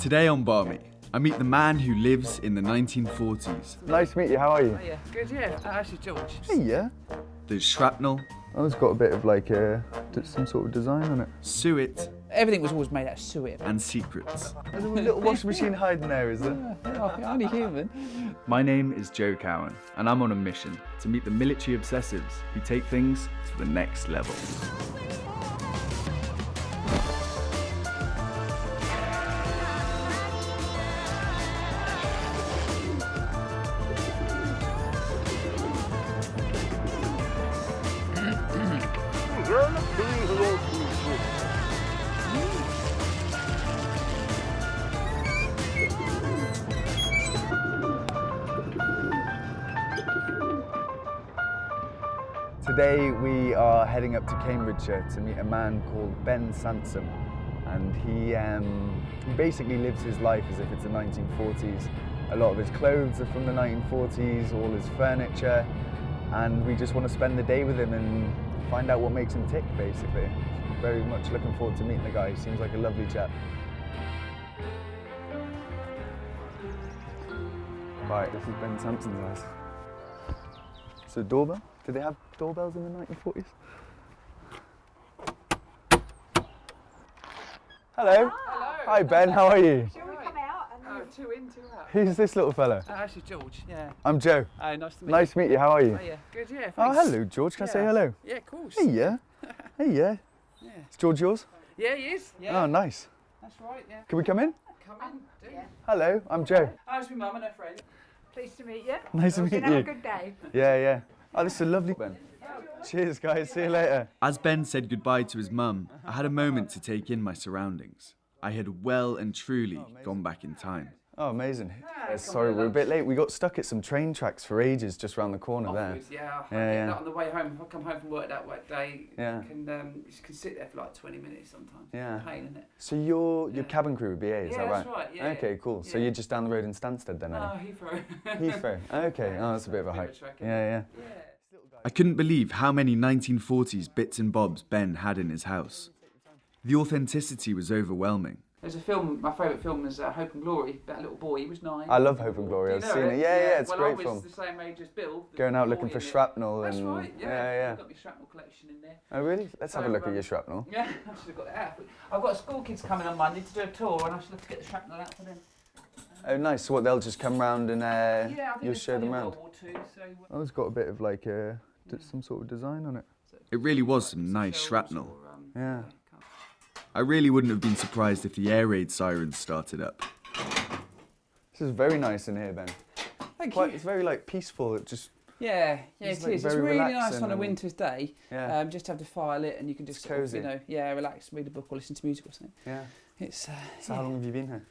Today on BARMY, I meet the man who lives in the 1940s. Nice to meet you, how are you? Oh, yeah. Good, yeah. Actually, George. Hey, yeah. There's shrapnel. Oh, it's got a bit of like some sort of design on it. Suet. Everything was always made out of suet. And secrets. There's a little washing machine hiding there, is there? Yeah, only human. My name is Joe Cowan, and I'm on a mission to meet the military obsessives who take things to the next level. Today we are heading up to Cambridgeshire to meet a man called Ben Sansum, and he basically lives his life as if it's the 1940s. A lot of his clothes are from the 1940s, all his furniture, and we just want to spend the day with him and find out what makes him tick, basically. Very much looking forward to meeting the guy. He seems like a lovely chap. Right, this is Ben Sampson's house. So doorbell? Did they have doorbells in the 1940s? Hello. Hello. Hi Ben, how are you? Shall we come out? Oh, two in, two out. Who's this little fella? Actually, George, yeah. I'm Joe. Oh, nice to meet Nice to meet you, how are you? you. Oh, yeah. Good, yeah. Oh, Thanks. hello George, can I say Yeah. hello? Yeah, of course. Hey, yeah. Hey, yeah. Yeah. Is George yours? Yeah, he is. Yeah. Oh, nice. That's right, yeah. Can we come in? Come in, do. Yeah. Hello, I'm Joe. How's my mum and her friend? Pleased to meet you. Nice to Hope meet you. Have you. a good day. Yeah, yeah. Oh, this is a lovely Ben. Cheers guys, see you later. As Ben said goodbye to his mum, I had a moment to take in my surroundings. I had well and truly gone back in time. Oh, amazing. come Sorry, on, we're a lunch. bit late. We got stuck at some train tracks for ages just round the corner there. Afterwards, yeah. I Yeah, get yeah. that on the way home. If I come home from work that day, Yeah. you can sit there for like 20 minutes sometimes. Yeah. It's a pain, isn't it? So your Yeah. cabin crew with BA, is Yeah, that right? that's right, yeah, Okay, yeah. cool. So Yeah. you're just down the road in Stansted then, Oh, are you? Heathrow. Heathrow. Okay, oh, that's a bit of a hike. trek, isn't Yeah, yeah. it? Yeah. I couldn't believe how many 1940s bits and bobs Ben had in his house. The authenticity was overwhelming. There's a film, my favourite film is Hope and Glory, about a little boy, he was 9. I love Hope and Glory, Do I've you know seen it. Yeah, yeah, it's a well, great I was film. the same age as Bill. the Going out boy looking for in it. shrapnel That's and... right, yeah. yeah. I've got my shrapnel collection in there. Oh, really? Let's have a So, look at your shrapnel. Yeah, I should have got that out. I've got school kids coming on Monday to do a tour and I should have to get the shrapnel out for them. Oh, nice. So what, they'll just come round and Yeah, I think you'll it's show them only round? World War II, so... Oh, it's got a bit of like some sort of design on it. It really was some nice shrapnel. Yeah. I really wouldn't have been surprised if the air raid sirens started up. This is very nice in here, Ben. Thank Quite, you. it's very like peaceful. It just Yeah, It's it like is. It's very really nice relaxing on a and- winter's day. yeah, Just have the fire lit and you can just It's sort of, cosy. relax, read a book or listen to music or something. yeah. It's So how long have you been here?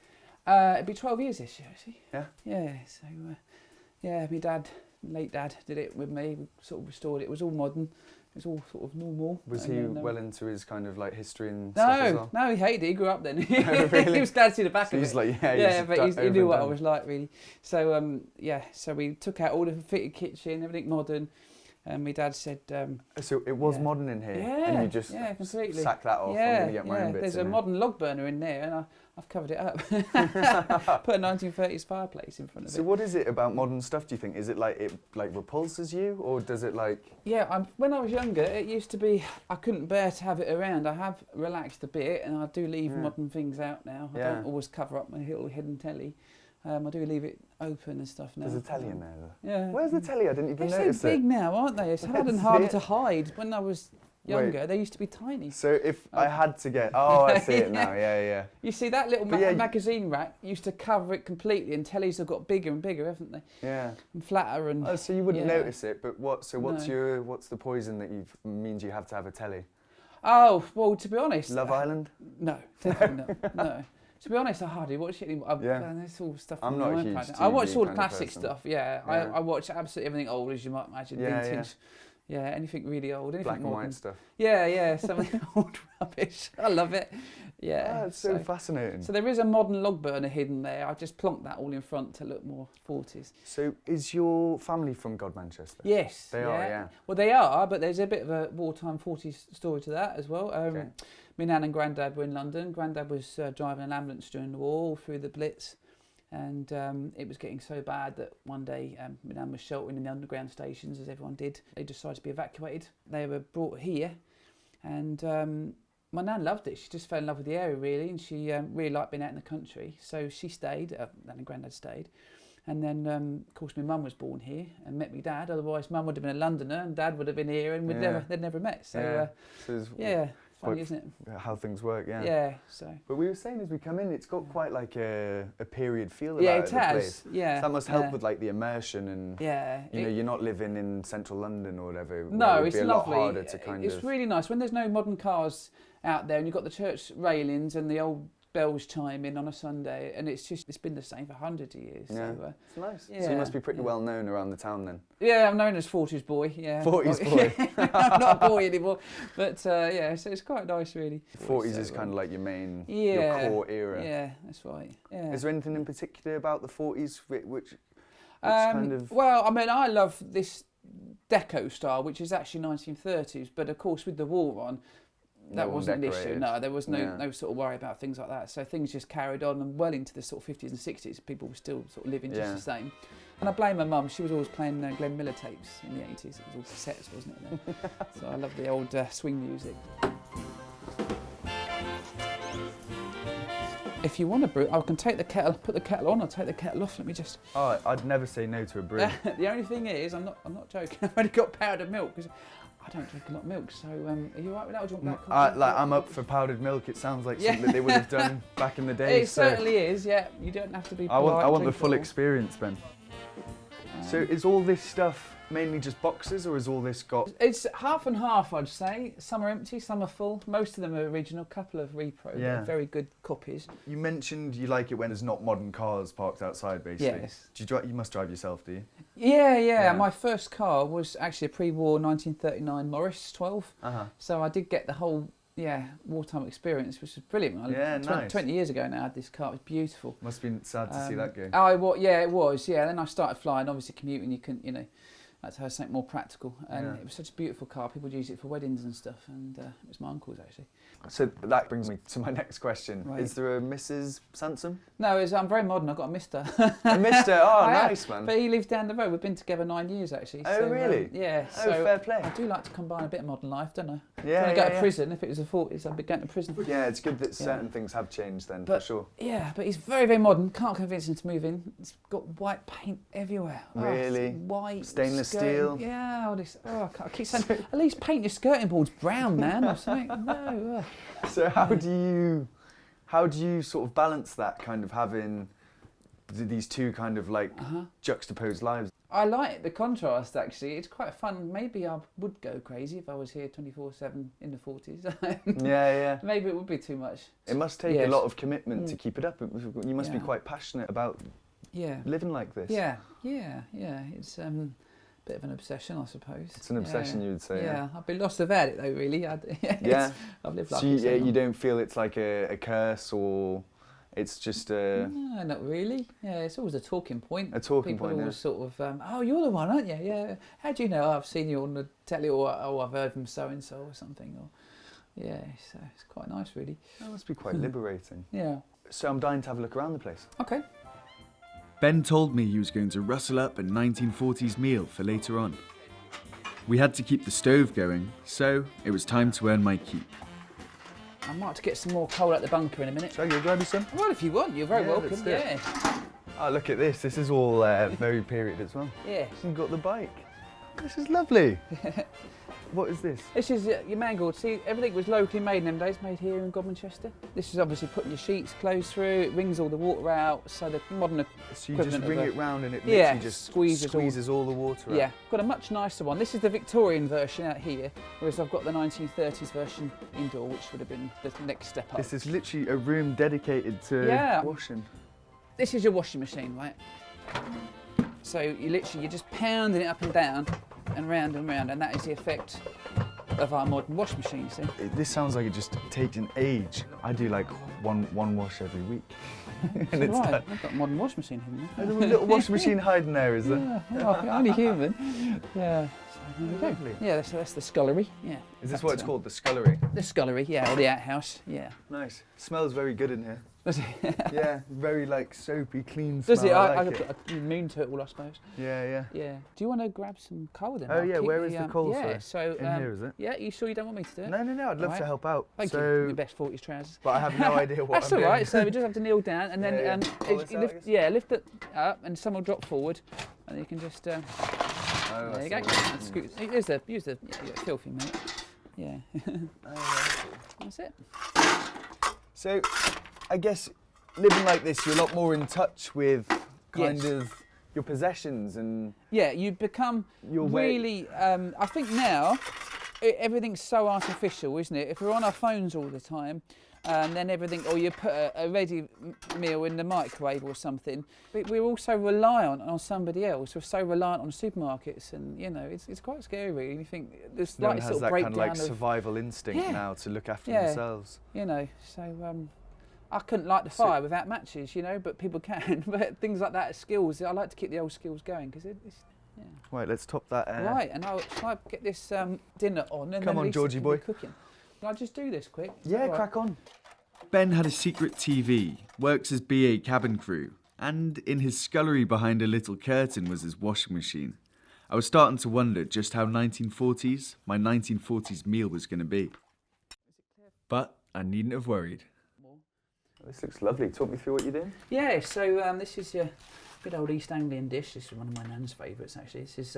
it'd be 12 years this year, actually. Yeah. Yeah. So yeah, my dad, late dad, did it with me. We sort of restored it. It was all modern. It was all sort of normal. Was And he then, well into his kind of like history and stuff as well? No, he hated it. He grew up then. Oh, really? He was glad to see the back So of he's it. like, yeah, Yeah, but he knew what I overdone. was like, really. So so we took out all the fitted kitchen, everything modern. And my dad said, So it was yeah. modern in here, yeah, and you just yeah, completely. sack that off. Yeah, I'm gonna get my own bits there's in a here. modern log burner in there, and I've covered it up. Put a 1930s fireplace in front of So it. what is it about modern stuff? Do you think? Is it like it like repulses you, or does it like? Yeah, when I was younger, it used to be I couldn't bear to have it around. I have relaxed a bit, and I do leave Yeah. modern things out now. I Yeah. don't always cover up my little hidden telly. I do leave it open and stuff now. There's a telly in there. Though. Yeah. Where's the telly? I didn't even They're notice so it. big now, aren't they? It's hard and See harder it? to hide. When I was Wait. younger, they used to be tiny. So if I had to get, oh, I see it now. Yeah, yeah. You see that little But yeah, magazine rack used to cover it completely, and tellies have got bigger and bigger, haven't they? Yeah. And flatter and. Oh, so you wouldn't yeah. notice it, but what? So what's No. what's the poison that means you have to have a telly? Oh well, to be honest. Love Island? No, definitely not. No. To be honest, I hardly watch it anymore. Yeah. There's all stuff. I'm on not a my huge iPad. I watch TV all the kind of classic person. stuff. Yeah, Yeah. I watch absolutely everything old, as you might imagine. Yeah, Vintage. Yeah, anything really old. Anything Black and modern. white stuff. Yeah, some of the old rubbish. I love it. Yeah. Ah, it's so fascinating. So there is a modern log burner hidden there. I just plonked that all in front to look more 40s. So is your family from Godmanchester? Yes. They are, yeah. Well, they are, but there's a bit of a wartime 40s story to that as well. Okay. my nan and granddad were in London. Granddad was driving an ambulance during the war, all through the Blitz. And it was getting so bad that one day my nan was sheltering in the underground stations, as everyone did. They decided to be evacuated. They were brought here, and my nan loved it. She just fell in love with the area, really, and she really liked being out in the country. So she stayed, Nan and Grandad stayed. And then, of course, my mum was born here and met my dad. Otherwise, Mum would have been a Londoner and Dad would have been here, and they'd never met. So, funny, isn't it? How things work, yeah. Yeah, so. But we were saying as we come in, it's got quite like a period feel about it the has, place. yeah. So that must help with like the immersion and, you know, you're not living in central London or whatever. No, it's a lovely. lot harder to kind it's really nice. When there's no modern cars out there and you've got the church railings and the old bells chime in on a Sunday, and it's been the same for hundreds of years. Yeah, so, it's nice. Yeah, so you must be pretty well known around the town then. Yeah, I'm known as 40s boy. Yeah, 40s boy. I'm not a boy anymore, but yeah, so it's quite nice really. 40s is kind of like your main, yeah, your core era. Yeah, that's right. Yeah. Is there anything in particular about the 40s which kind of? Well, I mean, I love this deco style, which is actually 1930s, but of course with the war on, that wasn't an issue. No, there was no sort of worry about things like that. So things just carried on, and well into the sort of 50s and 60s, people were still sort of living just the same. And I blame my mum. She was always playing Glenn Miller tapes in the 80s. It was all cassettes, wasn't it? Then? So I love the old swing music. If you want a brew, I can take the kettle, put the kettle on, I'll take the kettle off. Let me just. Oh, I'd never say no to a brew. The only thing is, I'm not joking. I've only got powdered milk because I don't drink a lot of milk. So are you alright with that? Or do you want black coffee? I'm up for powdered milk. It sounds like something that they would have done back in the day. It certainly is. Yeah, you don't have to be. I want the full experience, Ben. So is all this stuff mainly just boxes, or is all this got? It's half and half, I'd say. Some are empty, some are full. Most of them are original. A couple of repro. Yeah. Very good copies. You mentioned you like it when there's not modern cars parked outside, basically. Yes. Do you drive? You must drive yourself, do you? Yeah. My first car was actually a pre-war 1939 Morris 12. So I did get the whole wartime experience, which was brilliant. Nice. 20 years ago now, I had this car. It was beautiful. Must have been sad to see that go. It was. Yeah. Then I started flying. Obviously, commuting, you couldn't, had to have something more practical, and it was such a beautiful car. People would use it for weddings and stuff, and it was my uncle's actually. So that brings me to my next question. Right. Is there a Mrs. Sansum? No, I'm very modern. I've got a Mr. A Mr. Oh, nice, man. But he lives down the road. We've been together 9 years actually. Oh, really? Yeah. Oh, fair play. I do like to combine a bit of modern life, don't I? Yeah. When I go to prison, if it was the 40s, I'd be going to prison. Yeah, it's good that certain things have changed then, for sure. Yeah, but he's very, very modern. Can't convince him to move in. It's got white paint everywhere. Really? White. Stainless steel. Yeah. I keep saying, at least paint your skirting boards brown, man, or something. No. So how do you sort of balance that kind of having these two kind of like juxtaposed lives? I like the contrast actually. It's quite fun. Maybe I would go crazy if I was here 24/7 in the 40s. Yeah. Maybe it would be too much. It must take a lot of commitment to keep it up. You must be quite passionate about living like this. Yeah. It's a bit of an obsession, I suppose. It's an obsession, you would say. Yeah, I'd be lost without it though, really. I've lived like so you don't feel it's like a curse, or it's just a... No, not really. Yeah, it's always a talking point. A talking People point, always sort of, oh, you're the one, aren't you? Yeah. How do you know? I've seen you on the telly, or I've heard from so-and-so or something. Or so it's quite nice, really. That must be quite liberating. Yeah. So I'm dying to have a look around the place. Okay. Ben told me he was going to rustle up a 1940s meal for later on. We had to keep the stove going, so it was time to earn my keep. I might have to get some more coal out the bunker in a minute. Shall I go grab you some? Well, if you want, you're very welcome. Let's do it. Oh, look at this. This is all very period as well. Yeah. You've got the bike. This is lovely. What is this? This is your mangold. See, everything was locally made in them days, made here in Godmanchester. This is obviously putting your sheets, clothes through, it wrings all the water out, so the modern So you just ring it round and it literally just squeezes all the water out? Yeah, got a much nicer one. This is the Victorian version out here, whereas I've got the 1930s version indoor, which would have been the next step up. This is literally a room dedicated to washing. This is your washing machine, right? So you're just pounding it up and down and round, and that is the effect of our modern wash machine, see? This sounds like it just takes an age. I do like one wash every week. And it's Right, done. I've got a modern wash machine hidden there. There's a little washing machine hiding there, is there? Yeah, well, only human. Yeah. So there we go. Lovely. Yeah, that's the scullery. Yeah. Is this But, what it's called, the scullery? The scullery, yeah, or the outhouse. Yeah. Nice. Smells very good in here. Does it? Yeah, very like soapy, clean Does smell. it? I like it. I mean to it all, I suppose. Yeah, yeah. Yeah. Do you want to grab some coal then? Oh I'll yeah, keep where is the coal? Yeah. Sorry? So In here, is it? Yeah. You sure you don't want me to do it? No, I'd love Alright. to help out. Thank you. so, Your best 40s trousers. But I have no idea what That's I'm all right. doing. So we just have to kneel down, and then Yeah, yeah. Pull it's- this out, I lift, guess? yeah, lift it up, and some will drop forward, and you can just. Oh, There I you go. see. And scoot. Use the. Yeah, you're filthy, mate. Yeah. Oh, That's it. So, I guess living like this, you're a lot more in touch with kind Yes. of your possessions and Yeah, you become your way. really. I think now everything's so artificial, isn't it? If we're on our phones all the time, then everything, or you put a ready meal in the microwave or something. We're also reliant on somebody else. We're so reliant on supermarkets, and you know, it's quite scary. Really. You think there's No like one this has sort that of kind breakdown of like survival instinct Yeah. now to look after Yeah. themselves. you know. So I couldn't light the So- fire without matches, you know, but people can. But things like that, skills. I like to keep the old skills going because it's. Yeah. Right, let's top that. Right, and shall I get this dinner on? And Come then on, Lisa Georgie can boy. be cooking. Can I just do this quick? Is that Yeah, all right? crack on. Ben had a secret TV, works as BA cabin crew, and in his scullery behind a little curtain was his washing machine. I was starting to wonder just how my 1940s meal was going to be. But I needn't have worried. This looks lovely. Talk me through what you're doing. Yeah, so this is your good old East Anglian dish. This is one of my nan's favourites, actually. This is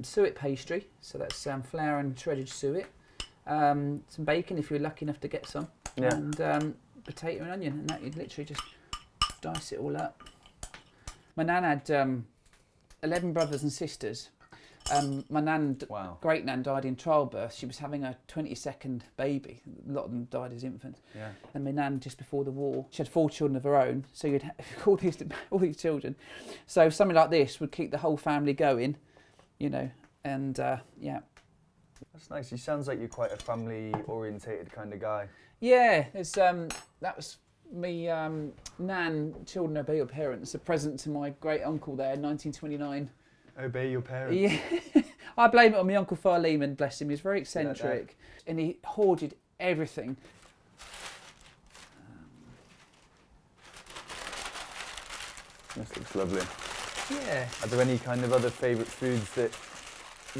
suet pastry, so that's flour and shredded suet. Some bacon, if you're lucky enough to get some. Yeah. And potato and onion, and that you'd literally just dice it all up. My nan had 11 brothers and sisters. My nan, Wow. great nan, died in childbirth. She was having a 22nd baby. A lot of them died as infants. Yeah. And my nan, just before the war, she had 4 children of her own. So you'd have all these children. So something like this would keep the whole family going, you know. And yeah. That's nice. You sounds like you're quite a family-orientated kind of guy. Yeah, it's that was me, nan, children obey your parents, a present to my great uncle there, 1929. Obey your parents. Yeah, I blame it on my uncle Philemon, bless him. He was very that dad? eccentric, and he hoarded everything. This looks lovely. Yeah. Are there any kind of other favourite foods that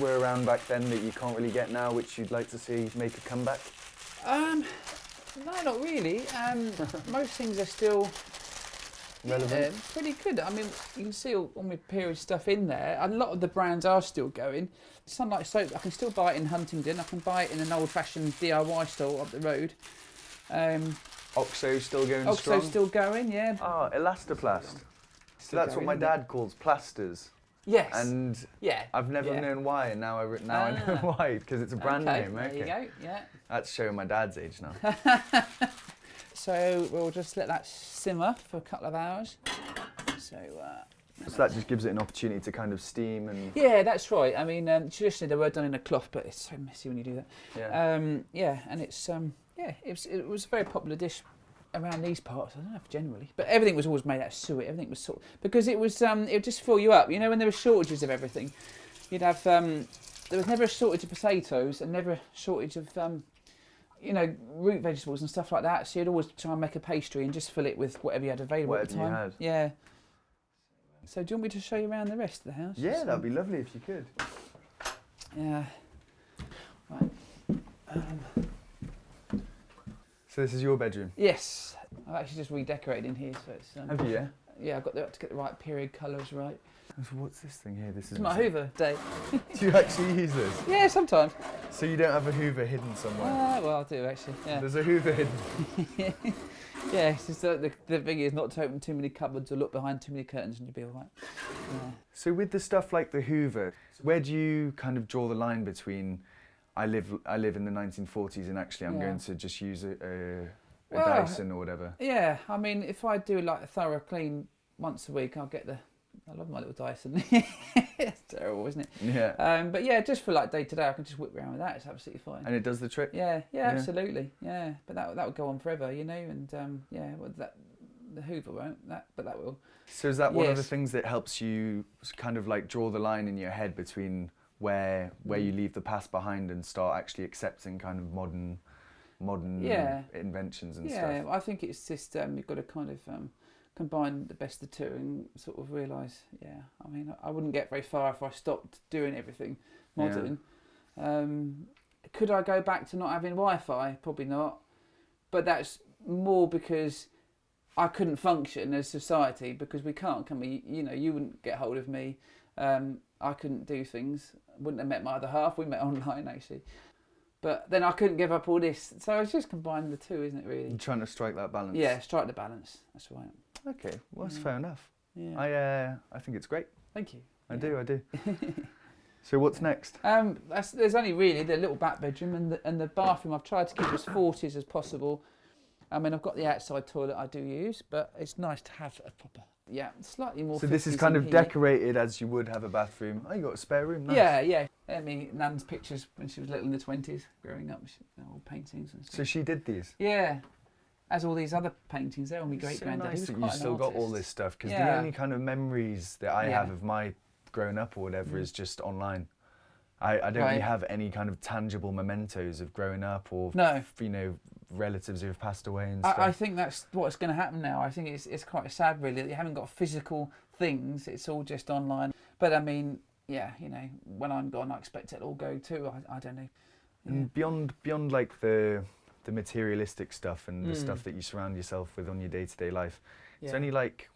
were around back then that you can't really get now, which you'd like to see make a comeback? No, not really. Most things are still Relevant? pretty good. I mean, you can see all my period stuff in there. A lot of the brands are still going. Sunlight soap, I can still buy it in Huntingdon. I can buy it in an old-fashioned DIY store up the road. Oxo still going strong? Oxo's still going, yeah. Ah, Elastoplast. So Still that's what going, my isn't it? dad calls plasters. Yes. And yeah. I've never yeah. known why, and now I know why, because it's a brand name. There you go, yeah. That's showing my dad's age now. So we'll just let that simmer for a couple of hours. So that just gives it an opportunity to kind of steam and... yeah, that's right. I mean, traditionally they were done in a cloth, but it's so messy when you do that. Yeah. Yeah, and it's it was a very popular dish around these parts. I don't know if generally, but everything was always made out of suet. Everything was sort because it was it would just fill you up. You know, when there were shortages of everything, you'd have there was never a shortage of potatoes and never a shortage of you know, root vegetables and stuff like that. So you'd always try and make a pastry and just fill it with whatever you had available at the Whatever you time. had. Yeah. So do you want me to show you around the rest of the house? Yeah, So- that'd be lovely if you could. Yeah. Right. So this is your bedroom? Yes. I've actually just redecorated in here, so it's Have you, yeah? yeah. I've got to get the right period colours right. So what's this thing here? This is It's my Hoover day. Do you actually use this? Yeah, sometimes. So you don't have a Hoover hidden somewhere? Well, I do actually. Yeah. There's a Hoover hidden. Yeah. It's just the thing is not to open too many cupboards or look behind too many curtains, and you'll be all right. Yeah. So with the stuff like the Hoover, where do you kind of draw the line between I live in the 1940s and actually I'm Yeah. going to just use a Well, Dyson or whatever? Yeah. I mean, if I do like a thorough clean once a week, I'll get the I love my little Dyson. It's terrible, isn't it? Yeah. But yeah, just for like day to day, I can just whip around with that. It's absolutely fine. And it does the trick? Yeah, absolutely. Yeah, but that would go on forever, you know. And well, the Hoover won't. But that will. So is that one of the Yes. things that helps you kind of like draw the line in your head between where you leave the past behind and start actually accepting kind of modern inventions and stuff? Yeah, I think it's just you've got to kind of combine the best of the two and sort of realise. Yeah, I mean, I wouldn't get very far if I stopped doing everything modern. Could I go back to not having Wi-Fi? Probably not. But that's more because I couldn't function as society, because we can't, can we? You know, you wouldn't get hold of me. I couldn't do things. Wouldn't have met my other half. We met online, actually. But then I couldn't give up all this. So it's just combining the two, isn't it, really? You're trying to strike that balance. Yeah, strike the balance. That's right. Okay, well, that's fair enough. Yeah. I think it's great. Thank you. I do. So what's next? There's only really the little back bedroom and the bathroom. I've tried to keep as 40s as possible. I mean, I've got the outside toilet I do use, but it's nice to have a proper, slightly more. So this is 50s kind in of here. decorated as you would have a bathroom. Oh, you got a spare room. Nice. Yeah. I mean, Nan's pictures when she was little in the 20s, growing up, old paintings and stuff. So she did these. Yeah, as all these other paintings, they're all my It's great so granddad. nice He was that quite you've an still got all artist. this stuff, because the Yeah. only kind of memories that I have of my growing up or whatever is just online. I don't really Right. have any kind of tangible mementos of growing up or No. relatives who have passed away and stuff. I think that's what's going to happen now. I think it's quite sad, really, that you haven't got physical things. It's all just online. But I mean, when I'm gone, I expect it'll all go too. I don't know. And beyond like the materialistic stuff and the stuff that you surround yourself with on your day-to-day life, is there any like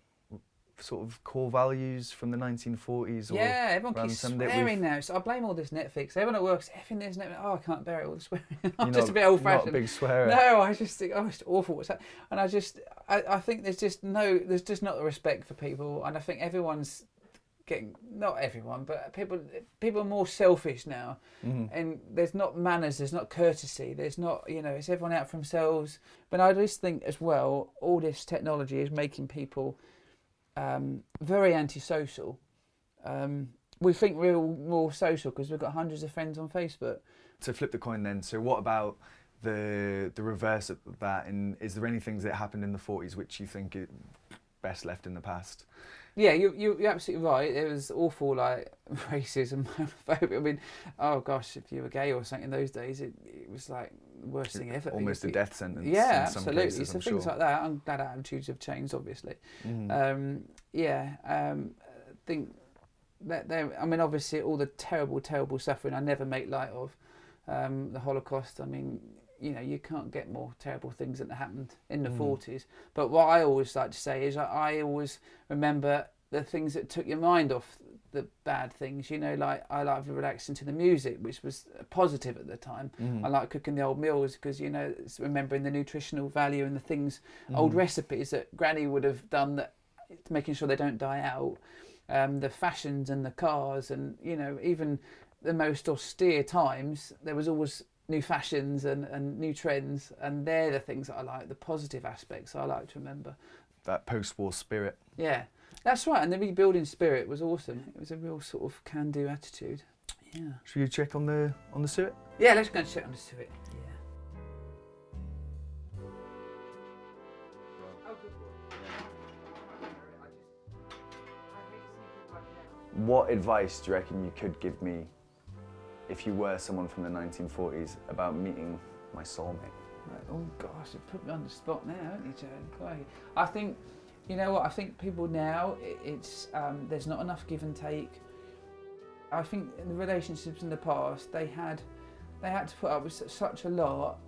sort of core values from the 1940s? Or Everyone around keeps some that swearing now. So I blame all this Netflix. Everyone at work's effing this Netflix. Oh, I can't bear it, all the swearing. I'm You're just not- a bit old-fashioned. Not a big swearer. No, I just think, it's awful. What's that? And I think there's just not the respect for people. And I think everyone's getting, not everyone, but people are more selfish now. And there's not manners, there's not courtesy, there's not, it's everyone out for themselves. But I just think as well, all this technology is making people very antisocial. We think we're all more social because we've got hundreds of friends on Facebook. To flip the coin then, so what about the reverse of that? And is there any things that happened in the 40s which you think are best left in the past? Yeah, you're absolutely right. There was awful like racism, homophobia. I mean, oh gosh, if you were gay or something in those days, it was like the worst thing ever. Almost a death sentence. Yeah, in some absolutely. cases, So I'm things sure. like that. I'm glad attitudes have changed, obviously. I think that I mean, obviously, all the terrible suffering I never make light of. The Holocaust. I mean, you can't get more terrible things than happened in the 40s. But what I always like to say is I always remember the things that took your mind off the bad things. Like I like relaxing to the music, which was positive at the time. I like cooking the old meals because it's remembering the nutritional value and the things, old recipes that Granny would have done, that making sure they don't die out. The fashions and the cars, and even the most austere times, there was always new fashions and new trends, and they're the things that I like, the positive aspects I like to remember. That post-war spirit. Yeah, that's right, and the rebuilding spirit was awesome. It was a real sort of can-do attitude. Yeah. Should we check on the suet? Yeah, let's go and check on the suet. Yeah. What advice do you reckon you could give me if you were someone from the 1940s about meeting my soulmate? Oh gosh, you put me on the spot now, haven't you, Joe? Crikey. I think, I think people now, it's there's not enough give and take. I think in the relationships in the past, they had to put up with such a lot,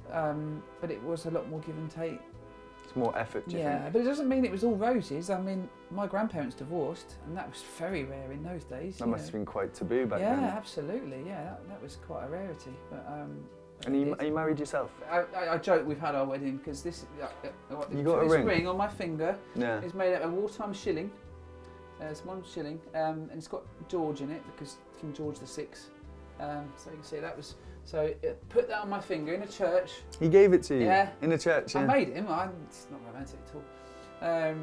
but it was a lot more give and take. It's more effort, do you Yeah, think? but it doesn't mean it was all roses. I mean, my grandparents divorced, and that was very rare in those days. That must have been quite taboo back yeah, then. absolutely. Yeah, that was quite a rarity. But And are you married yourself? I joke we've had our wedding because this. You got a this ring? ring on my finger. Yeah. It's made out of a wartime shilling. It's 1 shilling, and it's got George in it because King George VI. So you can see that was. So put that on my finger in a church. He gave it to you? Yeah. In a church, yeah. I made him. It's not romantic at all.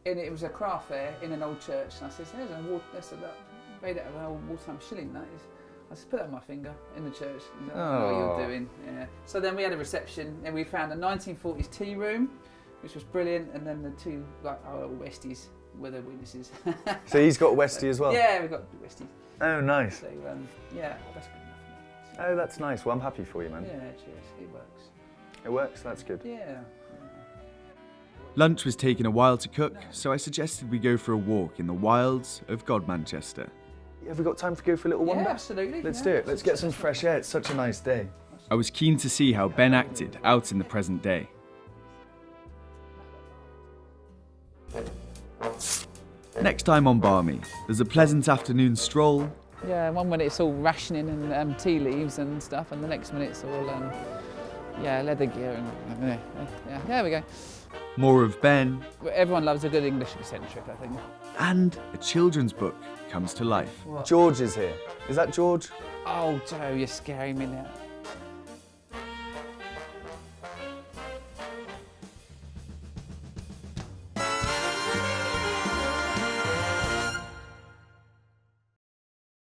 And it was a craft fair in an old church, and I said, that's made out of an old wartime shilling, that is. I just put that on my finger in the church. He's like, I know what you're doing. Yeah. So then we had a reception, and we found a 1940s tea room, which was brilliant, and then the two, like, our little Westies were the witnesses. So he's got a Westie as well? Yeah, we've got Westies. Oh, nice. So, yeah, that's good enough for me. Oh, that's nice. Well, I'm happy for you, man. Yeah, cheers. It works. It works? That's good. Yeah. Lunch was taking a while to cook, so I suggested we go for a walk in the wilds of God Manchester. Have we got time to go for a little wander? Yeah, absolutely. Let's yeah. do it. Let's get some fresh air. It's such a nice day. I was keen to see how Ben acted out in the present day. Next time on Barmy, there's a pleasant afternoon stroll, Yeah, one minute it's all rationing and tea leaves and stuff, and the next minute it's all leather gear and yeah. There we go. more of Ben, Everyone loves a good English eccentric, I think. and a children's book comes to life. George is here. Is that George? Oh, Joe, you're scaring me now.